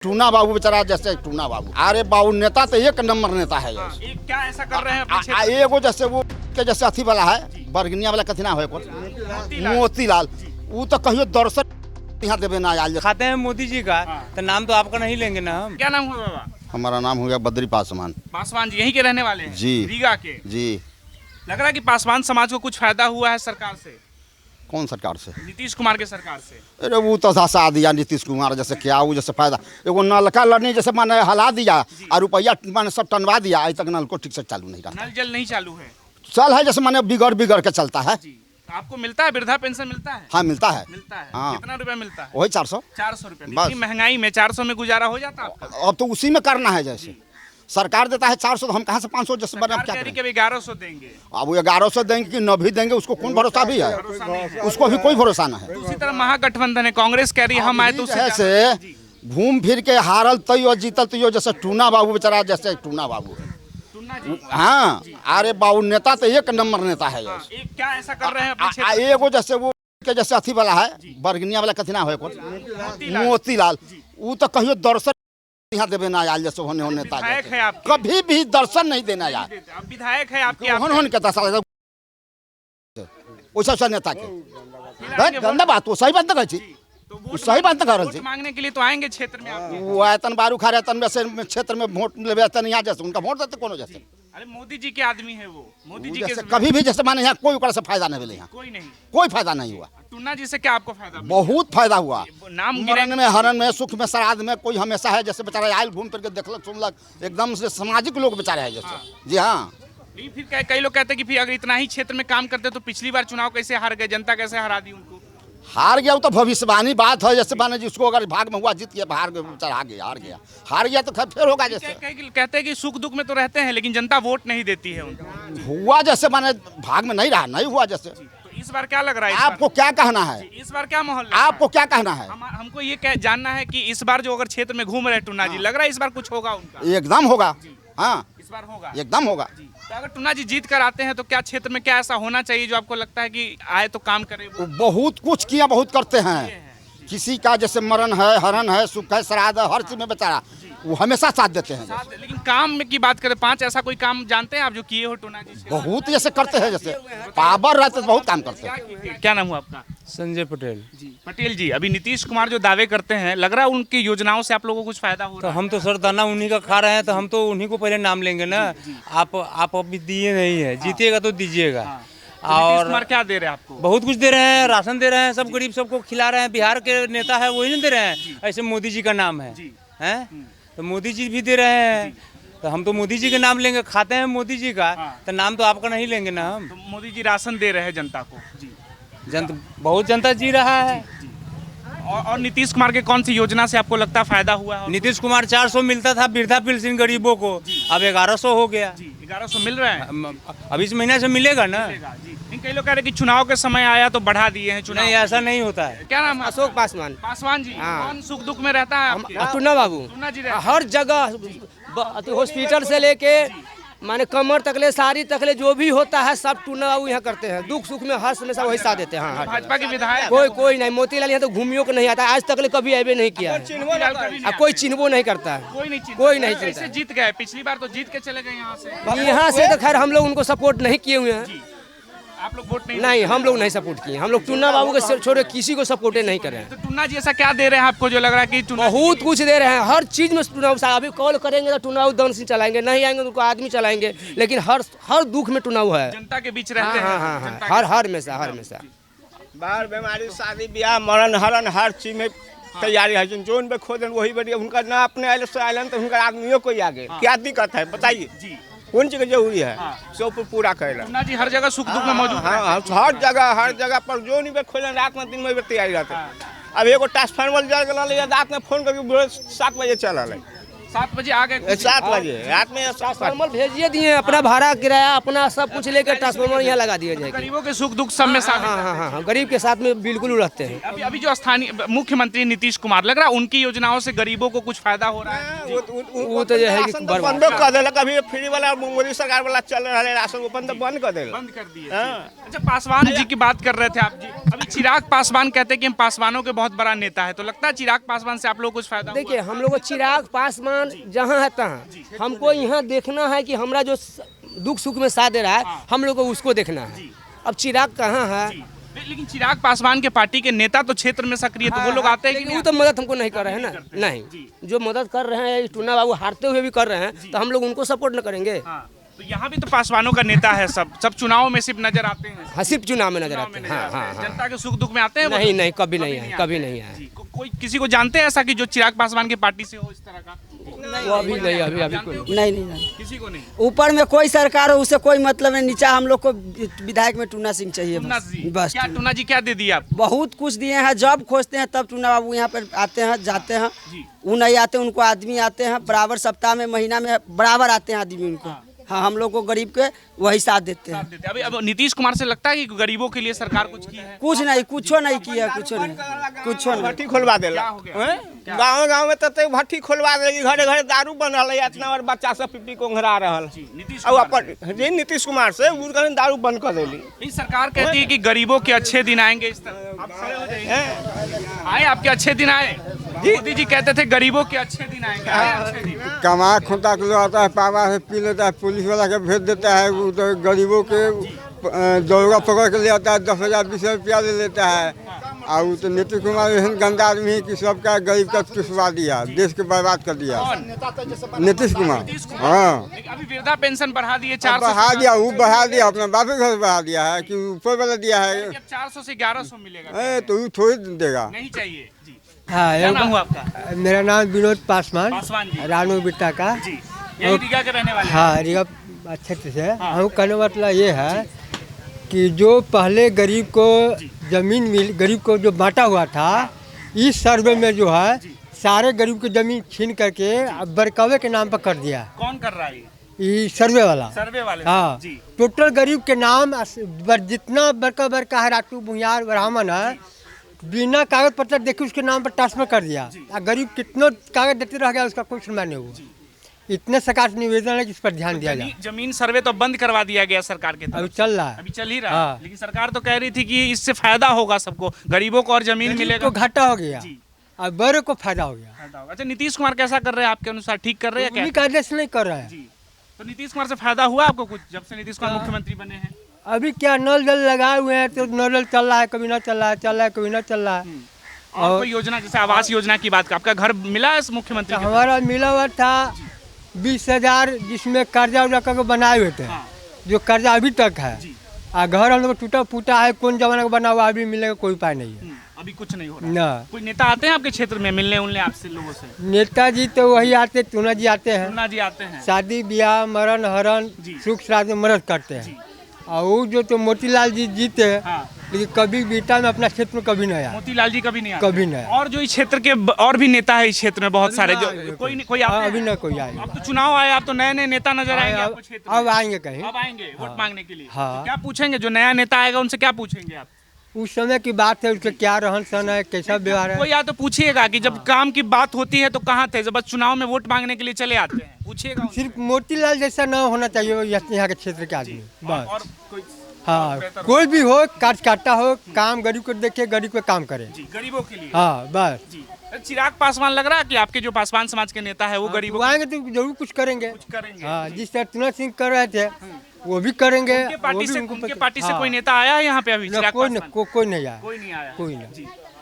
Tuna बाबू बेचारा जैसे tuna बाबू, अरे बाबू नेता तो एक नंबर नेता है। क्या ऐसा कर रहे हैं अपने क्षेत्र में? एगो जैसे वो के जैसे अथी वाला है बरगनिया वाला कथी ना हो मोतीलाल, वो तो कहियो दर्शन यहाँ देवे ना आयल। खाते हैं मोदी जी का तो नाम तो आपका नहीं लेंगे ना हम। क्या नाम हुआ बाबा? हमारा नाम हो गया बद्री पासवान। पासवान जी यहीं के रहने वाले हैं? जी। रीगा के? जी। लग रहा है कि पासवान समाज को कुछ फायदा हुआ है सरकार से? कौन सरकार से? नीतीश कुमार के सरकार से। अरे वो तो धसा दिया नीतीश कुमार जैसे क्या वो जैसे फायदा, एगो नलका लड़ने जैसे माने हला दिया और रुपया माने सब टनवा दिया, आज तक नल को ठीक से चालू नहीं रहा। नल जल नहीं चालू है? चल है जैसे माने बिगड़ के चलता है। जी। आपको मिलता है वृद्धा पेंशन मिलता है? हाँ मिलता है। मिलता है। हाँ। कितना रुपया मिलता है? वही 400। 400 रुपया। बस। इतनी महंगाई में 400 में गुजारा हो जाता है आपका? अब तो उसी में करना है, जैसे सरकार देता है 400 तो हम कहाँ से 500 जैसे बने क्या सरकार करें? कह रही कि 1100 देंगे। अब वो 1100 देंगे कि न भी देंगे, उसको कौन भरोसा भी है? भरोसा नहीं है। उसको भी कोई भरोसा ना है। दूसरी तरफ महागठबंधन है, कांग्रेस कह रही है हम आए तो उससे ऐसे ज्यादा- घूम फिर के हारल तैयो जीतल तैयो जैसे टूना बाबू बेचारा जैसे टूना बाबू है। टूना जी। हाँ अरे बाबू नेता तो एक नंबर नेता है। क्या ऐसा कर रहे हैं अपने क्षेत्र में? एगो जैसे वो के जैसे अथी वाला है बरगनिया वाला कथी ना हो मोतीलाल, वो तो कहियो दर्शन यहाँ देवे ना आयल जैसे होने नेता विधायक है आपके? कभी भी दर्शन नहीं देना यार। अब विधायक है आपके? होन के दशा वैसा नेता के गंदा बात, वो सही बात ना कही, तो वो सही बात ना कर वोट मांगने के लिए तो आएंगे क्षेत्र में आप? वो आयतन बारू खा रहे तन वैसे क्षेत्र में वोट लेवे तन यहाँ जैसे उनका वोट देते कोनो जैसे अरे मोदी जी के आदमी है वो, मोदी जी के जैसे कभी भी जैसे माने यहाँ कोई ओकरा से फायदा नहीं मिले, यहाँ कोई नहीं। कोई फायदा नहीं हुआ। टूना जी से क्या आपको फायदा मिला? बहुत फायदा हुआ, नाम मरण में हरण में सुख में श्राद्ध में कोई हमेशा है जैसे बेचारा आयल घूम फिर के देखलक सुनलक, एकदम से सामाजिक लोग बेचारे है जैसे। जी हाँ। नहीं, फिर कई लोग कहते हैं कि फिर अगर इतना ही क्षेत्र में काम करते तो पिछली बार चुनाव कैसे हार गए, जनता कैसे हरा दी उनको? हार गया वो तो भविष्यवाणी बात है, जैसे माने जिसको अगर भाग में हुआ जीत गया, हार गया हार गया तो फिर होगा जैसे। कहते हैं कि सुख दुख में तो रहते हैं लेकिन जनता वोट नहीं देती है उनको। हुआ जैसे माने भाग में नहीं रहा, नहीं हुआ जैसे। तो इस बार क्या लग रहा है? आपको क्या कहना है? इस बार क्या माहौल लग रहा है? आपको क्या कहना है? हमको ये जानना है कि इस बार जो अगर क्षेत्र में घूम रहे टूना जी, लग रहा है इस बार कुछ होगा उनका? एकदम होगा। हाँ इस बार होगा, एकदम होगा। तो अगर टूना जी जीत कर आते हैं तो क्या क्षेत्र में क्या ऐसा होना चाहिए जो आपको लगता है कि आए तो काम करे वो? बहुत कुछ किया, बहुत करते हैं। किसी का जैसे मरण है, हरण है, सुख है, श्राद्ध है, हर चीज में बेचारा वो हमेशा साथ देते हैं। लेकिन काम में की बात करें, 5 ऐसा कोई काम जानते हैं आप जो किए हो टूना जी से? बहुत जैसे करते हैं, जैसे पावर रहते बहुत काम करते हैं। क्या नाम हुआ आपका? संजय पटेल। जी पटेल जी, अभी नीतीश कुमार जो दावे करते हैं, लग रहा है उनकी योजनाओं से आप लोगों को कुछ फायदा हो तो रहा है? हम तो सर दाना उन्हीं का खा रहे हैं, तो हम तो उन्हीं को पहले नाम लेंगे ना। आप अभी दिए नहीं है, जीतेगा तो दीजिएगा। नीतीश और कुमार क्या दे रहे हैं आपको? बहुत कुछ दे रहे हैं, राशन दे रहे हैं, सब गरीब सबको खिला रहे हैं। बिहार के नेता है वही नहीं दे रहे हैं, ऐसे मोदी जी का नाम है हैं, तो मोदी जी भी दे रहे हैं। तो हम तो मोदी जी के नाम लेंगे, खाते हैं मोदी जी का तो नाम तो आपका नहीं लेंगे ना हम। तो मोदी जी राशन दे रहे हैं जनता को? जी। बहुत जनता जी रहा है। और नीतीश कुमार के कौन सी योजना से आपको लगता है फायदा हुआ है? नीतीश कुमार 400 मिलता था वृद्धा पेंशन गरीबों को, अब 1100 हो गया। जी 1100 मिल रहा है? अब इस महीने से मिलेगा ना। जी। नहीं, कई लोग कह रहे हैं कि चुनाव के समय आया तो बढ़ा दिए हैं चुनाव। नहीं, ऐसा नहीं होता है। क्या नाम है? अशोक पासवान। पासवान जी। कौन सुख दुख में रहता है आपके? टूना बाबू टूना जी रहते हर जगह हॉस्पिटल से लेके माने कमर तकले, साड़ी तकले, जो भी होता है सब टूना बाबू यहाँ करते हैं। दुख सुख में हर हमेशा वही साथ देते हैं। हाँ, हैं? भाजपा के विधायक कोई नहीं। मोतीलाल यहाँ तो घूमियों को नहीं आता, आज तक कभी अबे नहीं किया है। कोई चिन्हबो नहीं करता है, कोई नहीं कोई नहीं कैसे चिन्हता। जीत गए? पिछली बार तो जीत के चले गए यहाँ से। यहाँ से तो खैर हम लोग उनको सपोर्ट नहीं किए हुए हैं। आप लोग वोट नहीं, हम लोग नहीं सपोर्ट किए। हम लोग टूना बाबू के छोड़े किसी को सपोर्ट नहीं करें। तो टूना जी ऐसा क्या दे रहे हैं आपको जो लग रहा है कि टूना बहुत कुछ दे रहे हैं, हर चीज में टूना बाबू। अभी कॉल करेंगे तो टूना बाबू दन सिंह चलाएंगे, नहीं आएंगे तो उनको आदमी चलाएंगे, लेकिन हर दुख में टूना है। जनता के बीच रहते हैं? हाँ, जनता के- हर हमेशा बाहर बीमारी शादी ब्याह मरण हरण हर चीज में तैयारी है। जोन पे खोदन वही बढ़िया, उनका ना अपने आयल से आयल तो उनका आदमियों को आगे क्या दिक्कत है बताइए? जी। कौन चीज की जरूरी है? सब पूरा करेला। टूना जी हर जगह सुख दुख में मौजूद रहते हैं। हाँ, हर जगह पर जो नहीं पे खोलन रात में दिन में तैयारी रहते। अब एगो ट्रांसफार्मर जल गया, रात में फोन करके 7 बजे चल रहा है। 7 बजे आ गए 7 बजे रात में ट्रांसफार्मर भेजिए दिए, अपना भाड़ा किराया अपना सब कुछ लेकर ट्रांसफार्मर यहाँ लगा दिया जाएगा। गरीबों के सुख दुख सब में शामिल हाँ हाँ हाँ हाँ, गरीब के साथ में बिल्कुल रहते हैं। अभी अभी जो स्थानीय मुख्यमंत्री नीतीश कुमार लग रहा है उनकी योजनाओं से गरीबों को कुछ फायदा हो रहा है। वो तो जो है कि बंद कर देलक, अभी फ्री वाला मोदी सरकार वाला चल रहा है राशन, वो बंद कर देलक। बंद कर दिए। अच्छा, पासवान जी की बात कर रहे थे आप जी, अभी चिराग पासवान कहते हैं कि हम पासवानों के बहुत बड़ा नेता है, तो लगता है चिराग पासवान से आप लोग कुछ फायदा हुआ? देखिए, हम लोग को चिराग पासवान जहाँ है तहाँ हमको यहाँ देखना है कि हमारा जो दुख सुख में साथ दे रहा है, हम लोग को उसको देखना है। अब चिराग कहाँ है? लेकिन चिराग पासवान के पार्टी के नेता तो क्षेत्र में सक्रिय, तो वो लोग आते हैं कि लेकिन वो तो मदद हमको नहीं कर रहे हैं ना। नहीं, जो मदद कर रहे हैं टूना बाबू हारते हुए भी कर रहे हैं, तो हम लोग उनको सपोर्ट न करेंगे। तो यहाँ भी तो पासवानों का नेता है, सब चुनाव में सिर्फ नजर आते हैं। हाँ, सिर्फ चुनाव में नजर आते हैं। हाँ हाँ हाँ, जनता के सुख दुख में आते हैं? नहीं नहीं, कभी नहीं है, कभी नहीं है। कोई किसी को जानते हैं ऐसा कि जो चिराग पासवान की पार्टी से हो इस तरह का? वो अभी नहीं, अभी कोई नहीं, किसी को नहीं। ऊपर में कोई सरकार हो उससे कोई मतलब नहीं, नीचा हम लोग को विधायक में टूना सिंह चाहिए बस। क्या टूना जी क्या दे दिया आप? बहुत कुछ दिए हैं, जब खोजते हैं तब टूना बाबू यहाँ पर आते हैं, जाते हैं। वो नहीं आते, उनको आदमी आते हैं बराबर, सप्ताह में महीना में बराबर आते हैं आदमी उनको। हाँ, हम लोग को गरीब के वही साथ देते हैं। अभी अब नीतीश कुमार से लगता है कि गरीबों के लिए सरकार कुछ की है? कुछ नहीं, कुछ नहीं किया, कुछ नहीं। भट्टी खोलवा देला, गाँव गाँव में तो भट्टी खोलवा देगी, घरे घरे दारू बनल है इतना, और बच्चा सब पिपी कोंघरा रहल। नीतीश कुमार से दारू बंद कर देली। सरकार कहती है कि गरीबों के अच्छे दिन आएंगे, इस तरह आए आपके अच्छे दिन आए। मोदी जी कहते थे गरीबों के अच्छे दिन आएंगे, आए अच्छे दिन। कमा खुदा के आता है, पावा से पी लेता है, पुलिस वाला के भेज देता है, वो तो गरीबों के दौड़ा पकड़ के ले आता है, 10,000 20,000 रुपया ले लेता है। और वो तो नीतीश कुमार एहन गंदा आदमी है कि सबका गरीब का चुसवा दिया, देश के बर्बाद कर दिया। नीतीश कुमार, हाँ। अभी वृद्धा पेंशन बढ़ा दिए, 400 बढ़ा दिया, वो बढ़ा दिया, अपना बापे घर बढ़ा दिया है कि ऊपर वाला दिया है। 400 से 1100 मिलेगा, तो वो थोड़ी देगा, नहीं चाहिए जी। हाँ, क्या नाम हुआ आपका? मेरा नाम विनोद पासवान जी। रानू बिट्टा का जी, यही रीगा के रहने वाले? हाँ, रीगा क्षेत्र से। हम कहने मतलब ये है कि जो पहले गरीब को जमीन गरीब को जो बांटा हुआ था, इस सर्वे में जो है सारे गरीब की जमीन छीन करके बरकवे के नाम पर कर दिया। कौन कर रहा है ये सर्वे वाला? सर्वे वाले। हाँ, टोटल गरीब के नाम जितना बरका है, राटू भुयार ब्राह्मण है, बिना कागज पत्र देखे उसके नाम पर ट्रांसफर कर दिया। गरीब कितना कागज देते रह गया, उसका कोई सुनवाई नहीं हुआ। इतने सरकार से निवेदन है कि इस पर ध्यान दिया जाए। जमीन सर्वे तो बंद करवा दिया गया सरकार के तरफ। अभी चल रहा है, अभी चल ही रहा है। लेकिन सरकार तो कह रही थी कि इससे फायदा होगा सबको, गरीबों को और जमीन मिलेगा। तो घाटा हो गया और बड़े को फायदा हो गया। अच्छा, नीतीश कुमार कैसा कर रहे हैं आपके अनुसार, ठीक कर रहे हैं क्या? आदेश नहीं कर रहे हैं। तो नीतीश कुमार से फायदा हुआ आपको कुछ, जब से नीतीश कुमार मुख्यमंत्री बने हैं? अभी क्या नल जल लगाए हुए हैं, तो नल चल रहा है, कभी ना चल रहा है, चल रहा है, कभी ना चल रहा है। और कोई योजना, जैसे आवास योजना की बात, आपका घर मिला है मुख्यमंत्री? हमारा मिला हुआ था 20,000, जिसमें कर्जा उर्जा करके बनाए हुए थे, जो कर्जा अभी तक है। घर हम लोग टूटा फूटा है, कौन जमाना का बना हुआ, अभी मिलने का कोई उपाय नहीं है। अभी कुछ नहीं हो रहा ना। कोई नेता आते हैं आपके क्षेत्र में मिलने उलने आपसे, लोगों से? नेताजी तो वही आते, टूना जी आते हैं, टूना जी आते हैं, शादी ब्याह मरण हरण सुख श्राद्ध में मदद करते हैं। और वो जो तो मोतीलाल जी जीते, लेकिन कभी बीटा में अपना क्षेत्र में कभी नहीं आया। मोतीलाल जी कभी नहीं आए? कभी नहीं। और जो इस क्षेत्र के और भी नेता है इस क्षेत्र में बहुत सारे, जो कोई अभी ना कोई आए। अब तो चुनाव आए, आप तो नए नए नेता नजर आएंगे आपको क्षेत्र में। अब आएंगे कहीं, अब आएंगे वोट मांगने के लिए। हाँ। तो क्या पूछेंगे जो नया नेता आएगा, उनसे क्या पूछेंगे आप? उस समय की बात है, उसका क्या रहन सहन है, कैसा व्यवहार है। कोई या तो पूछिएगा कि जब काम की बात होती है तो कहाँ थे, जब बस चुनाव में वोट मांगने के लिए चले आते हैं, पूछिएगा। सिर्फ मोतीलाल जैसा न होना चाहिए यहाँ के क्षेत्र के आदमी, बस। और कोई हाँ, कोई भी हो, काटा हो, काम गरीब को देखे, गरीब पे काम करे, गरीबों के लिए। हाँ, बस। चिराग पासवान लग रहा है कि आपके जो पासवान समाज के नेता है वो गरीबों आएंगे तो जरूर कुछ करेंगे। हाँ, जिस तरह टूना सिंह कर रहे थे वो भी करेंगे। उनके पार्टी से कोई नेता आया है यहाँ पे अभी? कोई नहीं आया, कोई नहीं आया।